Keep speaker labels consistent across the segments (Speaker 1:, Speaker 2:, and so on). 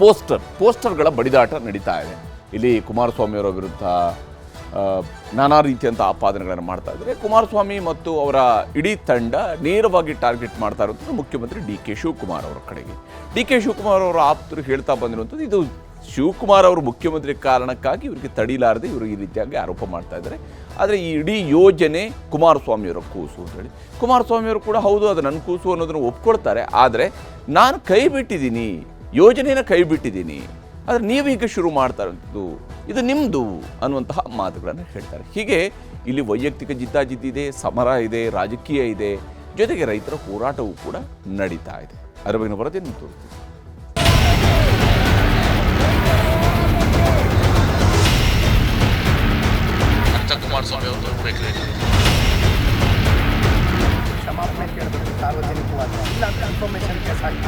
Speaker 1: ಪೋಸ್ಟರ್ಗಳ ಬಡಿದಾಟ ನಡೀತಾ ಇದೆ. ಇಲ್ಲಿ ಕುಮಾರಸ್ವಾಮಿಯವರ ವಿರುದ್ಧ ನಾನಾ ರೀತಿಯಂಥ ಆಪಾದನೆಗಳನ್ನು ಮಾಡ್ತಾ ಇದ್ದಾರೆ. ಕುಮಾರಸ್ವಾಮಿ ಮತ್ತು ಅವರ ಇಡೀ ತಂಡ ನೇರವಾಗಿ ಟಾರ್ಗೆಟ್ ಮಾಡ್ತಾ ಇರುವಂಥದ್ದು ಮುಖ್ಯಮಂತ್ರಿ ಡಿ ಕೆ ಶಿವಕುಮಾರ್ ಅವರ ಕಡೆಗೆ. ಡಿ ಕೆ ಶಿವಕುಮಾರ್ ಅವರ ಆಪ್ತರು ಹೇಳ್ತಾ ಬಂದಿರುವಂಥದ್ದು, ಇದು ಶಿವಕುಮಾರ್ ಅವರು ಮುಖ್ಯಮಂತ್ರಿ ಕಾರಣಕ್ಕಾಗಿ ಇವರಿಗೆ ತಡೀಲಾರದೆ ಇವರು ಈ ರೀತಿಯಾಗಿ ಆರೋಪ ಮಾಡ್ತಾ ಇದ್ದಾರೆ. ಆದರೆ ಈ ಇಡೀ ಯೋಜನೆ ಕುಮಾರಸ್ವಾಮಿಯವರ ಕೂಸು ಅಂತೇಳಿ, ಕುಮಾರಸ್ವಾಮಿಯವರು ಕೂಡ ಹೌದು ಅದು ನನ್ನ ಕೂಸು ಅನ್ನೋದನ್ನು ಒಪ್ಕೊಳ್ತಾರೆ. ಆದರೆ ನಾನು ಕೈ ಬಿಟ್ಟಿದ್ದೀನಿ, ಯೋಜನೆಯನ್ನು ಕೈ ಬಿಟ್ಟಿದ್ದೀನಿ, ಆದರೆ ನೀವೀಗ ಶುರು ಮಾಡ್ತಾ ಇರೋದು ಇದು ನಿಮ್ಮದು ಅನ್ನುವಂತಹ ಮಾತುಗಳನ್ನು ಹೇಳ್ತಾರೆ. ಹೀಗೆ ಇಲ್ಲಿ ವೈಯಕ್ತಿಕ ಜಿದ್ದಾಜಿದ್ದಿದೆ, ಸಮರ ಇದೆ, ರಾಜಕೀಯ ಇದೆ, ಜೊತೆಗೆ ರೈತರ ಹೋರಾಟವೂ ಕೂಡ ನಡೀತಾ ಇದೆ. ಅದರ ಬಗ್ಗೆ ವರದಿಯನ್ನು ತೋರಿಸ್ತೀವಿ.
Speaker 2: ಕುಮಾರಸ್ವಾಮಿ ಅವರು
Speaker 3: ಕ್ಷಮಾಪಣೆ ಕೇಳಬೇಕು ಸಾರ್ವಜನಿಕವಾಗಿ, ಇಲ್ಲಾಂದ್ರೆ ಇನ್ಫಾರ್ಮೇಶನ್ ಕೇಸ್ ಹಾಕಿ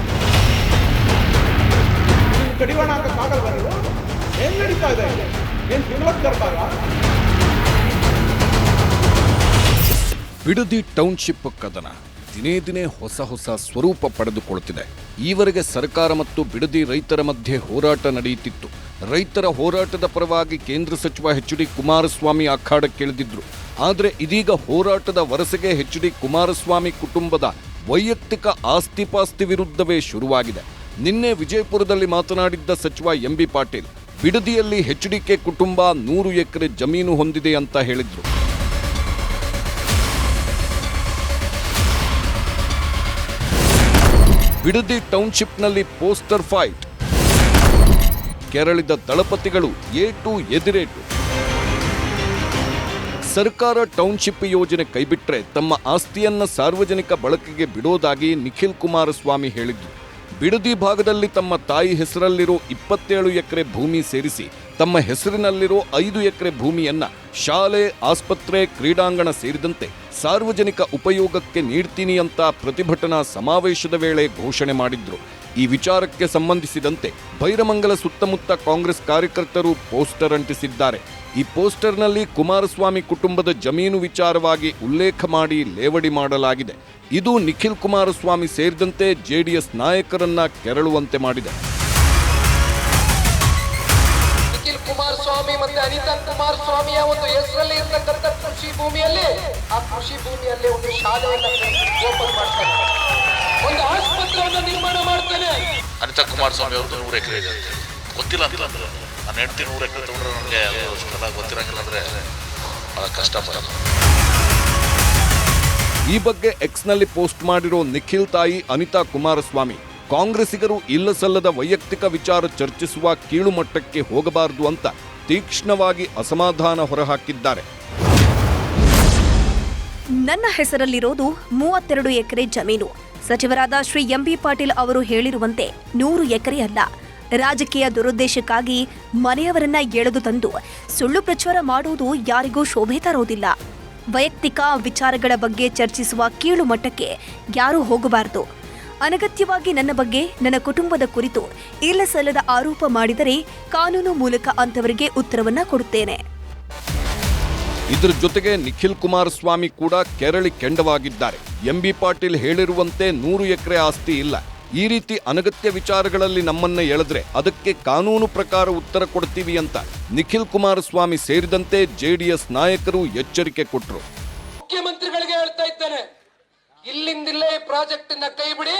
Speaker 4: ಕಡಿವಾಣ ಹಾಕಕ್ಕಾಗಲ್ವ? ನೀವು ಏನು ನಡೀತಾ ಇದೆ? ಏನು ತಿಳುವಳಿಕೆ ಸರ್ಕಾರ?
Speaker 5: ಬಿಡದಿ ಟೌನ್ಶಿಪ್ ಕದನ ದಿನೇ ದಿನೇ ಹೊಸ ಸ್ವರೂಪ ಪಡೆದುಕೊಳ್ಳುತ್ತಿದೆ. ಈವರೆಗೆ ಸರ್ಕಾರ ಮತ್ತು ಬಿಡದಿ ರೈತರ ಮಧ್ಯೆ ಹೋರಾಟ ನಡೆಯುತ್ತಿತ್ತು. ರೈತರ ಹೋರಾಟದ ಪರವಾಗಿ ಕೇಂದ್ರ ಸಚಿವ ಎಚ್.ಡಿ. ಕುಮಾರಸ್ವಾಮಿ ಅಖಾಡಕ್ಕಿಳಿದಿದ್ರು. ಆದರೆ ಇದೀಗ ಹೋರಾಟದ ವರಸೆಗೆ ಎಚ್.ಡಿ. ಕುಮಾರಸ್ವಾಮಿ ಕುಟುಂಬದ ವೈಯಕ್ತಿಕ ಆಸ್ತಿಪಾಸ್ತಿ ವಿರುದ್ಧವೇ ಶುರುವಾಗಿದೆ. ನಿನ್ನೆ ವಿಜಯಪುರದಲ್ಲಿ ಮಾತನಾಡಿದ್ದ ಸಚಿವ ಎಂ.ಬಿ. ಪಾಟೀಲ್, ಬಿಡದಿಯಲ್ಲಿ ಎಚ್.ಡಿ.ಕೆ ಕುಟುಂಬ 100 ಎಕರೆ ಜಮೀನು ಹೊಂದಿದೆ ಅಂತ ಹೇಳಿದ್ರು. ಬಿಡದಿ ಟೌನ್ಶಿಪ್ನಲ್ಲಿ ಪೋಸ್ಟರ್ ಫೈಟ್, ಕೆರಳಿದ ದಳಪತಿಗಳು ಏಟು ಎದಿರೇಟು. ಸರ್ಕಾರ ಟೌನ್ಶಿಪ್ ಯೋಜನೆ ಕೈಬಿಟ್ರೆ ತಮ್ಮ ಆಸ್ತಿಯನ್ನ ಸಾರ್ವಜನಿಕ ಬಳಕೆಗೆ ಬಿಡೋದಾಗಿ ನಿಖಿಲ್ ಕುಮಾರಸ್ವಾಮಿ ಹೇಳಿದ್ರು. ಬಿಡದಿ ಭಾಗದಲ್ಲಿ ತಮ್ಮ ತಾಯಿ ಹೆಸರಲ್ಲಿರೋ 27 ಎಕರೆ ಭೂಮಿ ಸೇರಿಸಿ ತಮ್ಮ ಹೆಸರಿನಲ್ಲಿರೋ 5 ಎಕರೆ ಭೂಮಿಯನ್ನ ಶಾಲೆ, ಆಸ್ಪತ್ರೆ, ಕ್ರೀಡಾಂಗಣ ಸೇರಿದಂತೆ ಸಾರ್ವಜನಿಕ ಉಪಯೋಗಕ್ಕೆ ನೀಡ್ತೀನಿ ಅಂತ ಪ್ರತಿಭಟನಾ ಸಮಾವೇಶದ ವೇಳೆ ಘೋಷಣೆ ಮಾಡಿದ್ರು. ಈ ವಿಚಾರಕ್ಕೆ ಸಂಬಂಧಿಸಿದಂತೆ ಬೈರಮಂಗಲ ಸುತ್ತಮುತ್ತ ಕಾಂಗ್ರೆಸ್ ಕಾರ್ಯಕರ್ತರು ಪೋಸ್ಟರ್ ಅಂಟಿಸಿದ್ದಾರೆ. ಈ ಪೋಸ್ಟರ್ನಲ್ಲಿ ಕುಮಾರಸ್ವಾಮಿ ಕುಟುಂಬದ ಜಮೀನು ವಿಚಾರವಾಗಿ ಉಲ್ಲೇಖ ಮಾಡಿ ಲೇವಡಿ ಮಾಡಲಾಗಿದೆ. ಇದು ನಿಖಿಲ್ ಕುಮಾರಸ್ವಾಮಿ ಸೇರಿದಂತೆ ಜೆಡಿಎಸ್ ನಾಯಕರನ್ನ ಕೆರಳುವಂತೆ ಮಾಡಿದೆ.
Speaker 6: ನಿಖಿಲ್ ಕುಮಾರಸ್ವಾಮಿ ಮತ್ತೆ ಅನಿತಾ ಕುಮಾರಸ್ವಾಮಿಯ ಒಂದು ಹೆಸರಲ್ಲಿ ಇರತಕ್ಕಂಥ ಕೃಷಿ ಭೂಮಿಯಲ್ಲಿ, ಆ ಕೃಷಿ ಭೂಮಿಯಲ್ಲಿ ಒಂದು ಶಾಲೆಯನ್ನು ಓಪನ್ ಮಾಡ್ತಾನೆ, ಒಂದು ಆಸ್ಪತ್ರೆಯನ್ನು ನಿರ್ಮಾಣ ಮಾಡ್ತಾನೆ.
Speaker 2: ಅನಿತಾ ಕುಮಾರಸ್ವಾಮಿ ಅವ್ರದ್ದು 100 ಎಕರೆ ಇದೆ ಅಂತ ಗೊತ್ತಿಲ್ಲ ಅಂತ ಅಂದ್ರೆ ನನ್ನ ಹೆಂಡತಿ 100 ಎಕರೆ ತಗೊಂಡ್ರೆ ನನಗೆ ಅಷ್ಟೆಲ್ಲ ಗೊತ್ತಿರಂಗಿಲ್ಲ ಅಂದರೆ ಭಾಳ ಕಷ್ಟ ಬರಲ್ಲ.
Speaker 5: ಈ ಬಗ್ಗೆ ಎಕ್ಸ್ನಲ್ಲಿ ಪೋಸ್ಟ್ ಮಾಡಿರೋ ನಿಖಿಲ್ ತಾಯಿ ಅನಿತಾ ಕುಮಾರಸ್ವಾಮಿ, ಕಾಂಗ್ರೆಸ್ಸಿಗರು ಇಲ್ಲ ಸಲ್ಲದ ವೈಯಕ್ತಿಕ ವಿಚಾರ ಚರ್ಚಿಸುವ ಕೀಳು ಮಟ್ಟಕ್ಕೆ ಹೋಗಬಾರದು ಅಂತ ತೀಕ್ಷ್ಣವಾಗಿ ಅಸಮಾಧಾನ ಹೊರಹಾಕಿದ್ದಾರೆ.
Speaker 7: ನನ್ನ ಹೆಸರಲ್ಲಿರೋದು 32 ಎಕರೆ ಜಮೀನು. ಸಚಿವರಾದ ಶ್ರೀ ಎಂ.ಬಿ. ಪಾಟೀಲ್ ಅವರು ಹೇಳಿರುವಂತೆ 100 ಎಕರೆ ಅಲ್ಲ. ರಾಜಕೀಯ ದುರುದ್ದೇಶಕ್ಕಾಗಿ ಮನೆಯವರನ್ನ ಎಳೆದು ತಂದು ಸುಳ್ಳು ಪ್ರಚಾರ ಮಾಡುವುದು ಯಾರಿಗೂ ಶೋಭೆ ತರೋದಿಲ್ಲ. ವೈಯಕ್ತಿಕ ವಿಚಾರಗಳ ಬಗ್ಗೆ ಚರ್ಚಿಸುವ ಕೀಳು ಮಟ್ಟಕ್ಕೆ ಯಾರೂ ಹೋಗಬಾರದು. ಅನಗತ್ಯವಾಗಿ ನನ್ನ ಬಗ್ಗೆ, ನನ್ನ ಕುಟುಂಬದ ಕುರಿತು ಇಲ್ಲ ಸಲ್ಲದ ಆರೋಪ ಮಾಡಿದರೆ ಕಾನೂನು ಮೂಲಕ ಅಂತವರಿಗೆ ಉತ್ತರವನ್ನ ಕೊಡುತ್ತೇನೆ.
Speaker 5: ಇದರ ಜೊತೆಗೆ ನಿಖಿಲ್ ಕುಮಾರಸ್ವಾಮಿ ಕೂಡ ಕೆರಳಿ ಕೆಂಡವಾಗಿದ್ದಾರೆ. ಎಂ.ಬಿ. ಪಾಟೀಲ್ ಹೇಳಿರುವಂತೆ 100 ಎಕರೆ ಆಸ್ತಿ ಇಲ್ಲ. ಈ ರೀತಿ ಅನಗತ್ಯ ವಿಚಾರಗಳಲ್ಲಿ ನಮ್ಮನ್ನ ಎಳೆದ್ರೆ ಅದಕ್ಕೆ ಕಾನೂನು ಪ್ರಕಾರ ಉತ್ತರ ಕೊಡ್ತೀವಿ ಅಂತ ನಿಖಿಲ್ ಕುಮಾರಸ್ವಾಮಿ ಸೇರಿದಂತೆ ಜೆಡಿಎಸ್ ನಾಯಕರು ಎಚ್ಚರಿಕೆ ಕೊಟ್ಟರು.
Speaker 6: ಮುಖ್ಯಮಂತ್ರಿಗಳಿಗೆ ಹೇಳ್ತಾ ಇದ್ದೇನೆ, ಇಲ್ಲಿಂದಿಲ್ಲೇ ಪ್ರಾಜೆಕ್ಟ್ ನ ಕೈ ಬಿಡಿ.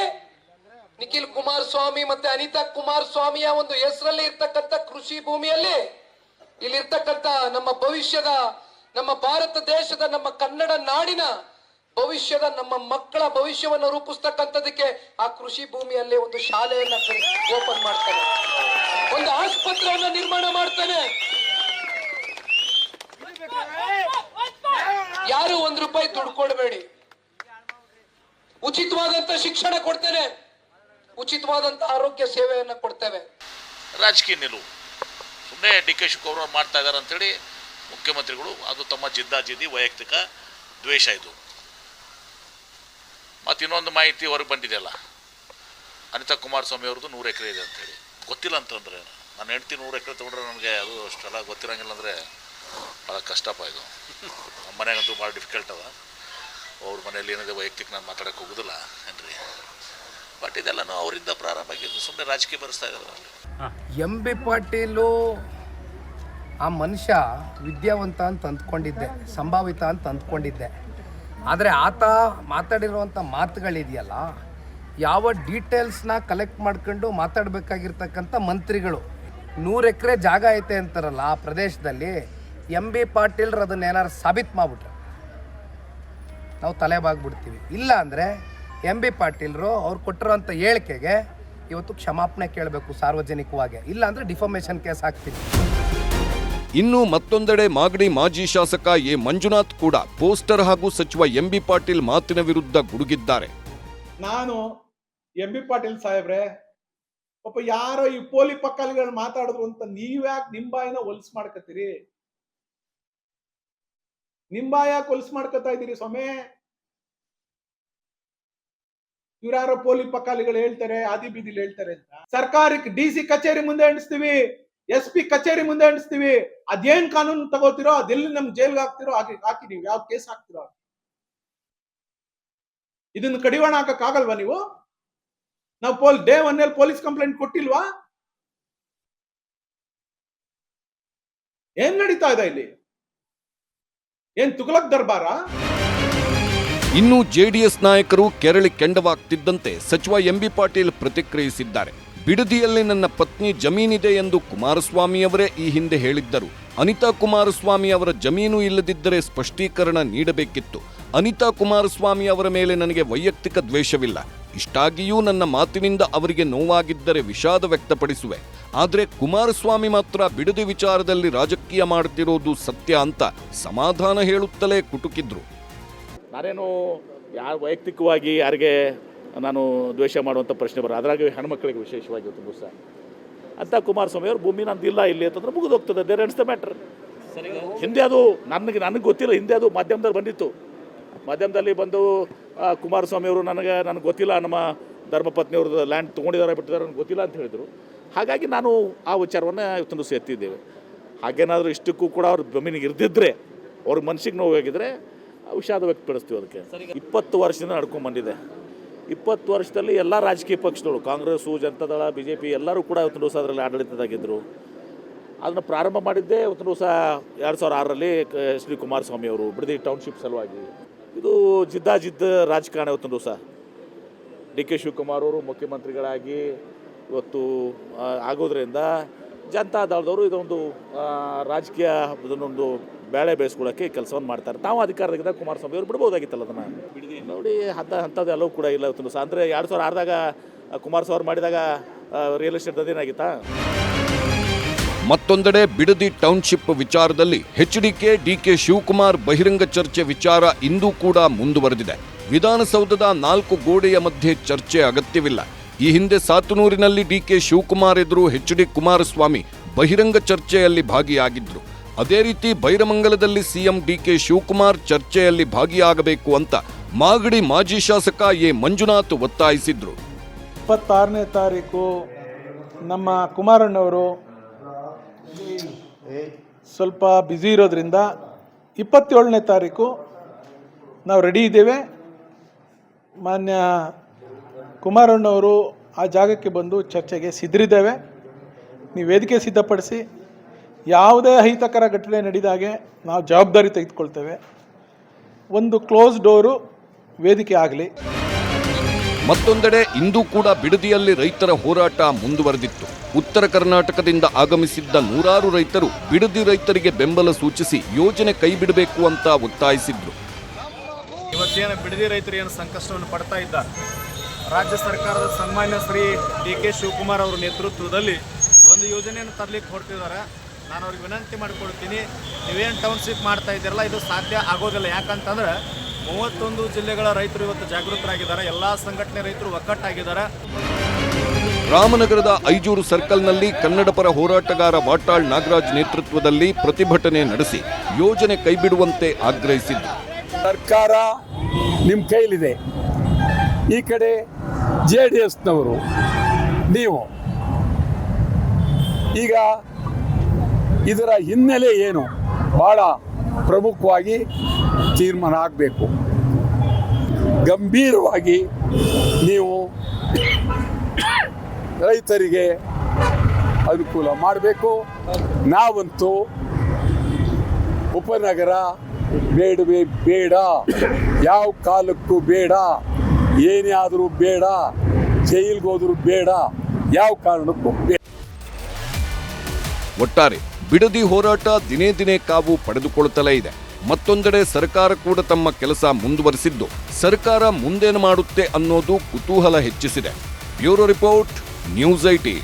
Speaker 6: ನಿಖಿಲ್ ಕುಮಾರಸ್ವಾಮಿ ಮತ್ತೆ ಅನಿತಾ ಕುಮಾರಸ್ವಾಮಿಯ ಒಂದು ಹೆಸರಲ್ಲಿ ಇರ್ತಕ್ಕಂಥ ಕೃಷಿ ಭೂಮಿಯಲ್ಲಿ ಇಲ್ಲಿರ್ತಕ್ಕಂಥ ನಮ್ಮ ಭವಿಷ್ಯದ, ನಮ್ಮ ಭಾರತ ದೇಶದ, ನಮ್ಮ ಕನ್ನಡ ನಾಡಿನ ಭವಿಷ್ಯದ, ನಮ್ಮ ಮಕ್ಕಳ ಭವಿಷ್ಯವನ್ನು ರೂಪಿಸ್ತಕ್ಕಂಥದಕ್ಕೆ ಆ ಕೃಷಿ ಭೂಮಿಯಲ್ಲಿ ಒಂದು ಶಾಲೆಯನ್ನ ಓಪನ್ ಮಾಡ್ತಾನೆ, ಒಂದು ಆಸ್ಪತ್ರೆಯನ್ನು ನಿರ್ಮಾಣ ಮಾಡ್ತಾನೆ. ಯಾರು ₹1 ದುಡ್ಡು ಕೊಡಬೇಡಿ. ಉಚಿತವಾದಂತ ಶಿಕ್ಷಣ ಕೊಡ್ತೇನೆ, ಉಚಿತವಾದಂತ ಆರೋಗ್ಯ ಸೇವೆಯನ್ನ ಕೊಡ್ತೇವೆ.
Speaker 2: ರಾಜಕೀಯ ನಿಲುವು ಸುಮ್ಮನೆ ಡಿ ಕೆ ಶಿವಕುಮಾರ್ ಮಾಡ್ತಾ ಇದ್ದಾರೆ ಅಂತೇಳಿ ಮುಖ್ಯಮಂತ್ರಿಗಳು, ಅದು ತಮ್ಮ ಜಿದ್ದಾಜಿದ್ದಿ ವೈಯಕ್ತಿಕ ದ್ವೇಷ. ಇದು ಮತ್ತು ಇನ್ನೊಂದು ಮಾಹಿತಿ ಹೊರಗೆ ಬಂದಿದೆಯಲ್ಲ, ಅನಿತಾ ಕುಮಾರಸ್ವಾಮಿ ಅವ್ರದ್ದು 100 ಎಕರೆ ಇದೆ ಅಂತೇಳಿ ಗೊತ್ತಿಲ್ಲ ಅಂತಂದರೆ, ನನ್ನ ಹೆಂಡತಿ 100 ಎಕರೆ ತೊಗೊಂಡ್ರೆ ನನಗೆ ಅದು ಅಷ್ಟೆಲ್ಲ ಗೊತ್ತಿರಂಗಿಲ್ಲ ಅಂದರೆ ಭಾಳ ಕಷ್ಟಪ್ಪ. ಇದು ನಮ್ಮ ಮನೆಗಂತೂ ಭಾಳ ಡಿಫಿಕಲ್ಟ್ ಅದ. ಅವ್ರ ಮನೇಲಿ ಏನಿದೆ ವೈಯಕ್ತಿಕ ನಾನು ಮಾತಾಡೋಕ್ಕೆ ಹೋಗೋದಿಲ್ಲ ಏನ್ರಿ. ಬಟ್ ಇದೆಲ್ಲನೂ ಅವರಿಂದ ಪ್ರಾರಂಭ ಆಗಿದ್ದು, ಸುಮ್ಮನೆ ರಾಜಕೀಯ ಬರೆಸ್ತಾ ಇದ್ದಾರೆ.
Speaker 3: ಎಂ ಬಿ ಪಾಟೀಲು ಆ ಮನುಷ್ಯ ವಿದ್ಯಾವಂತ ಅಂತ ಅಂದ್ಕೊಂಡಿದ್ದೆ, ಸಂಭಾವಿತ ಅಂತ ಅಂದ್ಕೊಂಡಿದ್ದೆ. ಆದರೆ ಆತ ಮಾತಾಡಿರುವಂಥ ಮಾತುಗಳಿದೆಯಲ್ಲ, ಯಾವ ಡೀಟೇಲ್ಸ್ನ ಕಲೆಕ್ಟ್ ಮಾಡ್ಕೊಂಡು ಮಾತಾಡಬೇಕಾಗಿರ್ತಕ್ಕಂಥ ಮಂತ್ರಿಗಳು 100 ಎಕರೆ ಜಾಗ ಐತೆ ಅಂತಾರಲ್ಲ ಆ ಪ್ರದೇಶದಲ್ಲಿ, ಎಂ ಬಿ ಪಾಟೀಲ್ರು ಅದನ್ನೇನಾರು ಸಾಬೀತು ಮಾಡಿಬಿಟ್ರೆ ನಾವು ತಲೆಬಾಗ್ಬಿಡ್ತೀವಿ. ಇಲ್ಲ ಅಂದರೆ ಎಂ ಬಿ ಪಾಟೀಲ್ರು ಅವ್ರು ಕೊಟ್ಟಿರೋಂಥ ಹೇಳಿಕೆಗೆ ಇವತ್ತು ಕ್ಷಮಾಪಣೆ ಕೇಳಬೇಕು ಸಾರ್ವಜನಿಕವಾಗಿ, ಇಲ್ಲ ಅಂದರೆ ಡಿಫಾಮೇಷನ್ ಕೇಸ್ ಹಾಕ್ತೀವಿ.
Speaker 5: ಇನ್ನು ಮತ್ತೊಂದೆಡೆ ಮಾಗಡಿ ಮಾಜಿ ಶಾಸಕ ಎ ಮಂಜುನಾಥ್ ಕೂಡ ಪೋಸ್ಟರ್ ಹಾಗೂ ಸಚಿವ ಎಂ ಬಿ ಪಾಟೀಲ್ ಮಾತಿನ ವಿರುದ್ಧ ಗುಡುಗಿದ್ದಾರೆ.
Speaker 4: ನಾನು ಎಂ ಬಿ ಪಾಟೀಲ್ ಸಾಹೇಬ್ರೆ, ಪಾಪ ಯಾರೋ ಈ ಪೋಲಿ ಪಕ್ಕಾಲಿಗಳು ಮಾತಾಡಿದ್ರು ಅಂತ ನೀವ್ಯಾಕೆ ನಿಂಬಾಯಿನ ಹೊಲ್ಸ್ ಮಾಡ್ಕತ್ತೀರಿ? ನಿಂಬಾಯ ಹೊಲ್ಸ್ ಮಾಡ್ಕೊತಾ ಇದ್ದೀರಿ ಸ್ವಾಮಿ? ಇವ್ರ್ಯಾರೋ ಪೋಲಿ ಪಕ್ಕಾಲಿಗಳು ಹೇಳ್ತಾರೆ, ಆದಿ ಬೀದಿಲಿ ಹೇಳ್ತಾರೆ ಅಂತ. ಸರ್ಕಾರಕ್ಕೆ DC ಕಚೇರಿ ಮುಂದೆ ಅಂಟಿಸ್ತೀವಿ, SP ಕಚೇರಿ ಮುಂದೆ ಅಂಟಿಸ್ತೀವಿ. ಅದೇನ್ ಕಾನೂನು ತಗೋತಿರೋ ಅದೆಲ್ಲಿ ನಮ್ ಜೈಲ್ಗೆ ಹಾಕ್ತಿರೋ ಹಾಕಿ, ನೀವು ಯಾವ ಕೇಸ್ ಹಾಕ್ತಿರೋ. ಇದನ್ನು ಕಡಿವಾಣ ಹಾಕಕ್ಕಾಗಲ್ವಾ ನೀವು? ನಾವು ಡೇ 1 ಪೊಲೀಸ್ ಕಂಪ್ಲೇಂಟ್ ಕೊಟ್ಟಿಲ್ವಾ? ಏನ್ ನಡೀತಾ ಇದೆ ಇಲ್ಲಿ? ಏನ್ ತುಘಲಕ್ ದರ್ಬಾರ?
Speaker 5: ಇನ್ನು ಜೆಡಿಎಸ್ ನಾಯಕರು ಕೆರಳಿ ಕೆಂಡವಾಗ್ತಿದ್ದಂತೆ ಸಚಿವ ಎಂ ಬಿ ಪಾಟೀಲ್ ಪ್ರತಿಕ್ರಿಯಿಸಿದ್ದಾರೆ. ಬಿಡದಿಯಲ್ಲಿ ನನ್ನ ಪತ್ನಿ ಜಮೀನಿದೆ ಎಂದು ಕುಮಾರಸ್ವಾಮಿ ಅವರೇ ಈ ಹಿಂದೆ ಹೇಳಿದ್ದರು. ಅನಿತಾ ಕುಮಾರಸ್ವಾಮಿ ಅವರ ಜಮೀನು ಇಲ್ಲದಿದ್ದರೆ ಸ್ಪಷ್ಟೀಕರಣ ನೀಡಬೇಕಿತ್ತು. ಅನಿತಾ ಕುಮಾರಸ್ವಾಮಿ ಅವರ ಮೇಲೆ ನನಗೆ ವೈಯಕ್ತಿಕ ದ್ವೇಷವಿಲ್ಲ. ಇಷ್ಟಾಗಿಯೂ ನನ್ನ ಮಾತಿನಿಂದ ಅವರಿಗೆ ನೋವಾಗಿದ್ದರೆ ವಿಷಾದ ವ್ಯಕ್ತಪಡಿಸುವೆ. ಆದರೆ ಕುಮಾರಸ್ವಾಮಿ ಮಾತ್ರ ಬಿಡದಿ ವಿಚಾರದಲ್ಲಿ ರಾಜಕೀಯ ಮಾಡುತ್ತಿರೋದು ಸತ್ಯ ಅಂತ ಸಮಾಧಾನ ಹೇಳುತ್ತಲೇ ಕುಟುಕಿದ್ರು.
Speaker 2: ನಾನೇನು ವೈಯಕ್ತಿಕವಾಗಿ ಯಾರಿಗೆ ನಾನು ದ್ವೇಷ ಮಾಡುವಂಥ ಪ್ರಶ್ನೆ ಬರೋದು, ಅದರಾಗಿ ಹೆಣ್ಮಕ್ಳಿಗೆ ವಿಶೇಷವಾಗಿ ತುಂಬ ಸಹ ಅಂತ ಕುಮಾರಸ್ವಾಮಿ ಅವ್ರ ಭೂಮಿ ನಂದಿಲ್ಲ ಇಲ್ಲಿ ಅಂತಂದ್ರೆ ಮುಗಿದೋಗ್ತದೆ. There ends the matter. ಹಿಂದೆ ಅದು ನನಗೆ ಗೊತ್ತಿಲ್ಲ, ಹಿಂದೆ ಅದು ಮಾಧ್ಯಮದಲ್ಲಿ ಬಂದಿತ್ತು. ಮಾಧ್ಯಮದಲ್ಲಿ ಬಂದು ಕುಮಾರಸ್ವಾಮಿ ಅವರು ನನಗೆ ಗೊತ್ತಿಲ್ಲ, ನಮ್ಮ ಧರ್ಮಪತ್ನಿಯವ್ರದ್ದು ಲ್ಯಾಂಡ್ ತೊಗೊಂಡಿದ್ದಾರೆ ಬಿಟ್ಟಿದ್ದಾರೆ ನನಗೆ ಗೊತ್ತಿಲ್ಲ ಅಂತ ಹೇಳಿದರು. ಹಾಗಾಗಿ ನಾನು ಆ ವಿಚಾರವನ್ನು ಇವತ್ತೊಂದು ಎತ್ತಿದ್ದೇವೆ. ಹಾಗೇನಾದರೂ ಇಷ್ಟಕ್ಕೂ ಕೂಡ ಅವ್ರ ಜಮೀನಿಗೆ ಇರ್ದಿದ್ರೆ, ಅವ್ರ ಮನಸ್ಸಿಗೆ ನೋವಾಗಿದ್ದರೆ ವಿಷಾದ ವ್ಯಕ್ತಪಡಿಸ್ತೀವಿ. ಅದಕ್ಕೆ 20 ವರ್ಷದಿಂದ ನಡ್ಕೊಂಡು ಬಂದಿದೆ. 20 ವರ್ಷದಲ್ಲಿ ಎಲ್ಲ ರಾಜಕೀಯ ಪಕ್ಷಗಳು, ಕಾಂಗ್ರೆಸ್ಸು, ಜನತಾದಳ, BJP ಎಲ್ಲರೂ ಕೂಡ ಇವತ್ತೊಂದು ದಿವಸ ಅದರಲ್ಲಿ ಆಡಳಿತದಾಗಿದ್ದರು. ಅದನ್ನು ಪ್ರಾರಂಭ ಮಾಡಿದ್ದೇ ಇವತ್ತೊಂದು ದಿವಸ 2006ರಲ್ಲಿ SD ಕುಮಾರಸ್ವಾಮಿ ಅವರು ಬಿಡದಿ ಟೌನ್ಶಿಪ್ ಸಲುವಾಗಿ. ಇದು ಜಿದ್ದಾಜಿದ್ದ ರಾಜಕಾರಣ. ಇವತ್ತೊಂದು ದಿವಸ DK ಶಿವಕುಮಾರ್ ಅವರು ಮುಖ್ಯಮಂತ್ರಿಗಳಾಗಿ ಇವತ್ತು ಆಗೋದ್ರಿಂದ ಜನತಾದಳದವರು ಇದೊಂದು ರಾಜಕೀಯ ಇದನ್ನೊಂದು ಬೇಳೆ ಬೇಯಿಸ್ಕೊಳ್ಳೋಕ್ಕೆ ಕೆಲಸವನ್ನು ಮಾಡ್ತಾರೆ. ತಾವು ಅಧಿಕಾರದಾಗ ಕುಮಾರಸ್ವಾಮಿ ಅವರು ಬಿಡ್ಬೋದಾಗಿತ್ತಲ್ಲ ಅದನ್ನು. ನೋಡಿ ಅಂಥದ್ದು ಎಲ್ಲವೂ ಕೂಡ ಇಲ್ಲ ಇವತ್ತು ದಿವಸ. ಅಂದರೆ 2006ದಾಗ ಕುಮಾರಸ್ವಾಮಿ ಮಾಡಿದಾಗ ರಿಯಲ್ ಎಸ್ಟೇಟ್ ಅದೇನಾಗಿತ್ತಾ?
Speaker 5: ಮತ್ತೊಂದೆಡೆ ಬಿಡದಿ ಟೌನ್ಶಿಪ್ ವಿಚಾರದಲ್ಲಿ HDK DK ಶಿವಕುಮಾರ್ ಬಹಿರಂಗ ಚರ್ಚೆ ವಿಚಾರ ಇಂದೂ ಕೂಡ ಮುಂದುವರೆದಿದೆ. ವಿಧಾನಸೌಧದ 4 ಗೋಡೆಯ ಮಧ್ಯೆ ಚರ್ಚೆ ಅಗತ್ಯವಿಲ್ಲ. ಈ ಹಿಂದೆ ಸಾತನೂರಿನಲ್ಲಿ DK ಶಿವಕುಮಾರ್ ಎದುರು HD ಕುಮಾರಸ್ವಾಮಿ ಬಹಿರಂಗ ಚರ್ಚೆಯಲ್ಲಿ ಭಾಗಿಯಾಗಿದ್ರು. ಅದೇ ರೀತಿ ಬೈರಮಂಗಲದಲ್ಲಿ CM DK ಶಿವಕುಮಾರ್ ಚರ್ಚೆಯಲ್ಲಿ ಭಾಗಿಯಾಗಬೇಕು ಅಂತ ಮಾಗಡಿ ಮಾಜಿ ಶಾಸಕ ಎ ಮಂಜುನಾಥ್ ಒತ್ತಾಯಿಸಿದ್ರು.
Speaker 4: 26ನೇ ತಾರೀಕು ನಮ್ಮ ಕುಮಾರಣ್ಣವರು ಸ್ವಲ್ಪ ಬ್ಯುಸಿ ಇರೋದ್ರಿಂದ 27ನೇ ತಾರೀಕು ನಾವು ರೆಡಿ ಇದ್ದೇವೆ. ಮಾನ್ಯ ಕುಮಾರಣ್ಣವರು ಆ ಜಾಗಕ್ಕೆ ಬಂದು ಚರ್ಚೆಗೆ ಸಿದ್ಧರಿದ್ದೇವೆ. ನೀವು ವೇದಿಕೆ ಸಿದ್ಧಪಡಿಸಿ, ಯಾವುದೇ ಅಹಿತಕರ ಘಟನೆ ನಡೆದಾಗೆ ನಾವು ಜವಾಬ್ದಾರಿ ತೆಗೆದುಕೊಳ್ತೇವೆ. ಒಂದು ಕ್ಲೋಸ್ ಡೋರು ವೇದಿಕೆ ಆಗಲಿ.
Speaker 5: ಮತ್ತೊಂದೆಡೆ ಇಂದು ಕೂಡ ಬಿಡದಿಯಲ್ಲಿ ರೈತರ ಹೋರಾಟ ಮುಂದುವರೆದಿತ್ತು. ಉತ್ತರ ಕರ್ನಾಟಕದಿಂದ ಆಗಮಿಸಿದ್ದ ನೂರಾರು ರೈತರು ಬಿಡದಿ ರೈತರಿಗೆ ಬೆಂಬಲ ಸೂಚಿಸಿ ಯೋಜನೆ ಕೈಬಿಡಬೇಕು ಅಂತ ಒತ್ತಾಯಿಸಿದ್ರು.
Speaker 8: ಇವತ್ತೇನು ಬಿಡದಿ ರೈತರು ಏನು ಸಂಕಷ್ಟವನ್ನು ಪಡ್ತಾ ಇದ್ದಾರೆ, ರಾಜ್ಯ ಸರ್ಕಾರದ ಸನ್ಮಾನ್ಯ ಶ್ರೀ DK ಶಿವಕುಮಾರ್ ಅವರ ನೇತೃತ್ವದಲ್ಲಿ ಒಂದು ಯೋಜನೆಯನ್ನು ತರಲಿಕ್ಕೆ ಹೊರಟಿದ್ದಾರೆ. ನಾನು ಅವ್ರಿಗೆ ವಿನಂತಿ ಮಾಡಿಕೊಡ್ತೀನಿ, ನೀವೇನು ಟೌನ್ಶಿಪ್ ಮಾಡ್ತಾ ಇದ್ದೀರಲ್ಲ ಇದು ಸಾಧ್ಯ ಆಗೋದಿಲ್ಲ. ಯಾಕಂತಂದ್ರೆ 31 ಜಿಲ್ಲೆಗಳ ರೈತರು ಇವತ್ತು ಜಾಗೃತರಾಗಿದ್ದಾರೆ. ಎಲ್ಲ ಸಂಘಟನೆ ರೈತರು ಒಕ್ಕಟ್ಟಾಗಿದ್ದಾರೆ.
Speaker 5: ರಾಮನಗರದ ಐಜೂರು ಸರ್ಕಲ್ನಲ್ಲಿ ಕನ್ನಡಪರ ಹೋರಾಟಗಾರ ವಾಟಾಳ್ ನಾಗರಾಜ್ ನೇತೃತ್ವದಲ್ಲಿ ಪ್ರತಿಭಟನೆ ನಡೆಸಿ ಯೋಜನೆ ಕೈಬಿಡುವಂತೆ ಆಗ್ರಹಿಸಿದ್ರು.
Speaker 9: ಸರ್ಕಾರ ನಿಮ್ಮ ಕೈಲಿದೆ, ಈ ಕಡೆ JDSನವರು ನೀವು. ಈಗ ಇದರ ಹಿನ್ನೆಲೆ ಏನು ಭಾಳ ಪ್ರಮುಖವಾಗಿ ತೀರ್ಮಾನ ಆಗಬೇಕು. ಗಂಭೀರವಾಗಿ ನೀವು ರೈತರಿಗೆ ಅನುಕೂಲ ಮಾಡಬೇಕು. ನಾವಂತೂ ಉಪನಗರ ಬೇಡವೇ ಬೇಡ, ಯಾವ ಕಾಲಕ್ಕೂ ಬೇಡ, ಏನೇ ಆದರೂ ಬೇಡ, ಜೈಲಿಗೆ ಹೋದರೂ ಬೇಡ, ಯಾವ ಕಾರಣಕ್ಕೂ ಬೇಡ.
Speaker 5: ಒಟ್ಟಾರೆ ಬಿಡದಿ ಹೋರಾಟ ದಿನೇ ದಿನೇ ಕಾವು ಪಡೆದುಕೊಳ್ಳುತ್ತಲೇ ಇದೆ. ಮತ್ತೊಂದೆಡೆ ಸರ್ಕಾರ ಕೂಡ ತಮ್ಮ ಕೆಲಸ ಮುಂದುವರಿಸಿದ್ದು, ಸರ್ಕಾರ ಮುಂದೇನು ಮಾಡುತ್ತೆ ಅನ್ನೋದು ಕುತೂಹಲ ಹೆಚ್ಚಿಸಿದೆ. Bureau report, news 18.